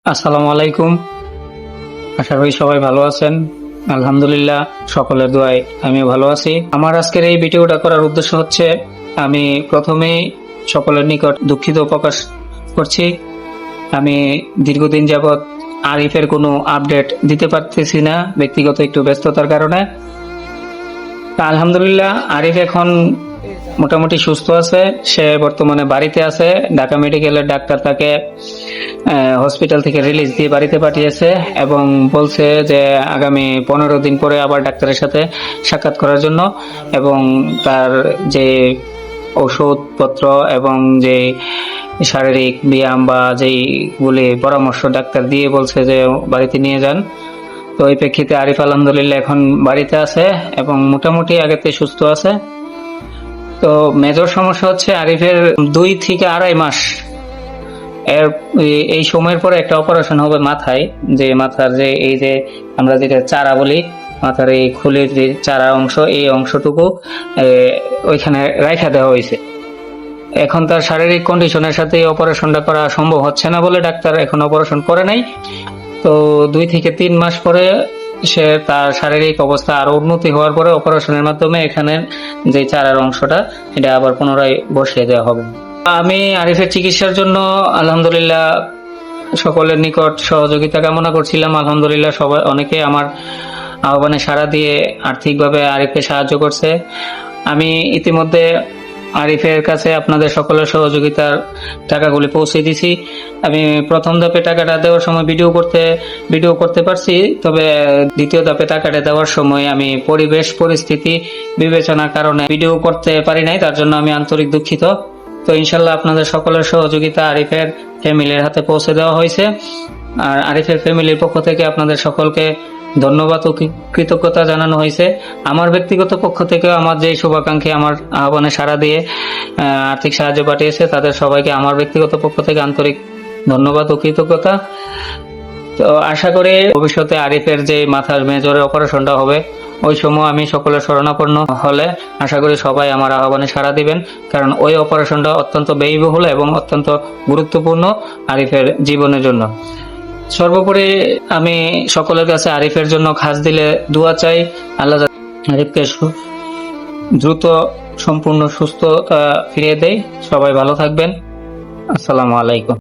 আসসালামু আলাইকুম। আশা করি সবাই ভালো আছেন। আলহামদুলিল্লাহ, সকলের দোয়ায় আমিও ভালো আছি। আমার আজকের এই ভিডিওটা করার উদ্দেশ্য হচ্ছে, আমি প্রথমেই সকলের নিকট দুঃখিত প্রকাশ করছি। আমি দীর্ঘদিন যাবৎ আরিফের কোনো আপডেট দিতে পারতেছি না, ব্যক্তিগত একটু ব্যস্ততার কারণে। আলহামদুলিল্লাহ, আরিফ এখন মোটামুটি সুস্থ আছে। সে বর্তমানে বাড়িতে আছে। ঢাকা মেডিকেলের ডাক্তার তাকে হসপিটাল থেকে রিলিজ দিয়ে বাড়িতে পাঠিয়েছে এবং বলছে যে আগামী 15 দিন পরে আবার ডাক্তারের সাথে সাক্ষাৎ করার জন্য, এবং তার যে ওষুধপত্র এবং যে শারীরিক ব্যায়াম বা যেইগুলি পরামর্শ ডাক্তার দিয়ে বলছে যে বাড়িতে নিয়ে যান। তো এই প্রেক্ষিতে আরিফ আলহামদুলিল্লাহ এখন বাড়িতে আছে এবং মোটামুটি আগেতে সুস্থ আছে। তো মেজর সমস্যা হচ্ছে আরিফের 2 থেকে 2.5 মাস এর এই সময়ের পরে একটা অপারেশন হবে মাথায়, যে মাথার যে এই যে আমরা যেটা চারা বলি, মাথার এই খুলির যে চারা অংশ, এই অংশটুকু ওইখানে রাইখা দেওয়া হয়েছে। এখন তার শারীরিক কন্ডিশনের সাথে এই অপারেশনটা করা সম্ভব হচ্ছে না বলে ডাক্তার এখন অপারেশন করে নাই। তো 2 থেকে 3 মাস পরে সে তার শারীরিক অবস্থা আরো উন্নতি হওয়ার পরে অপারেশনের মাধ্যমে এখানে যে চারার অংশটা এটা আবার পুনরায় বসিয়ে দেওয়া হবে। আমি আরিফের চিকিৎসার জন্য আলহামদুলিল্লাহ সকলের নিকট সহযোগিতা কামনা করছিলাম। আলহামদুলিল্লাহ সবাই, অনেকে আমার আহ্বানে সাড়া দিয়ে আর্থিকভাবে আরিফকে সাহায্য করছে। আমি ইতিমধ্যে আরিফের কাছে আপনাদের সকলের সহযোগিতার টাকাগুলি পৌঁছে দিছি। আমি প্রথম ধাপে টাকাটা দেওয়ার সময় ভিডিও করতে পারছি, তবে দ্বিতীয় ধাপে টাকাটা দেওয়ার সময় আমি পরিবেশ পরিস্থিতি বিবেচনার কারণে ভিডিও করতে পারি নাই, তার জন্য আমি আন্তরিক দুঃখিত। তো ইনশাল্লাহ আপনাদের সকলের সহযোগিতা আরিফের ফ্যামিলির হাতে পৌঁছে দেওয়া হয়েছে। আর আরিফের ফ্যামিলির পক্ষ থেকে আপনাদের সকলকে ধন্যবাদ ও কৃতজ্ঞতা জানানো হয়েছে। আমার ব্যক্তিগত পক্ষ থেকে আমার যে শুভাকাঙ্ক্ষী আমার আহ্বানে সাড়া দিয়ে আর্থিক সাহায্য পাঠিয়েছে, তাদের সবাইকে আমার ব্যক্তিগত পক্ষ থেকে আন্তরিক ধন্যবাদ ও কৃতজ্ঞতা। তো আশা করি ভবিষ্যতে আরিফের যে মাথার মেজরের অপারেশনটা হবে, ওই সময় আমি সকলের শরণাপন্ন হলে আশা করি সবাই আমার আহ্বানে সাড়া দিবেন, কারণ ওই অপারেশনটা অত্যন্ত ব্যয়বহুল এবং অত্যন্ত গুরুত্বপূর্ণ আরিফের জীবনের জন্য। সর্বোপরি আমি সকলের কাছে আরিফের জন্য খাস দিলে দোয়া চাই। আল্লাহ আরিফকে দ্রুত সম্পূর্ণ সুস্থতা ফিরিয়ে দেয়। সবাই ভালো থাকবেন। আসসালামু আলাইকুম।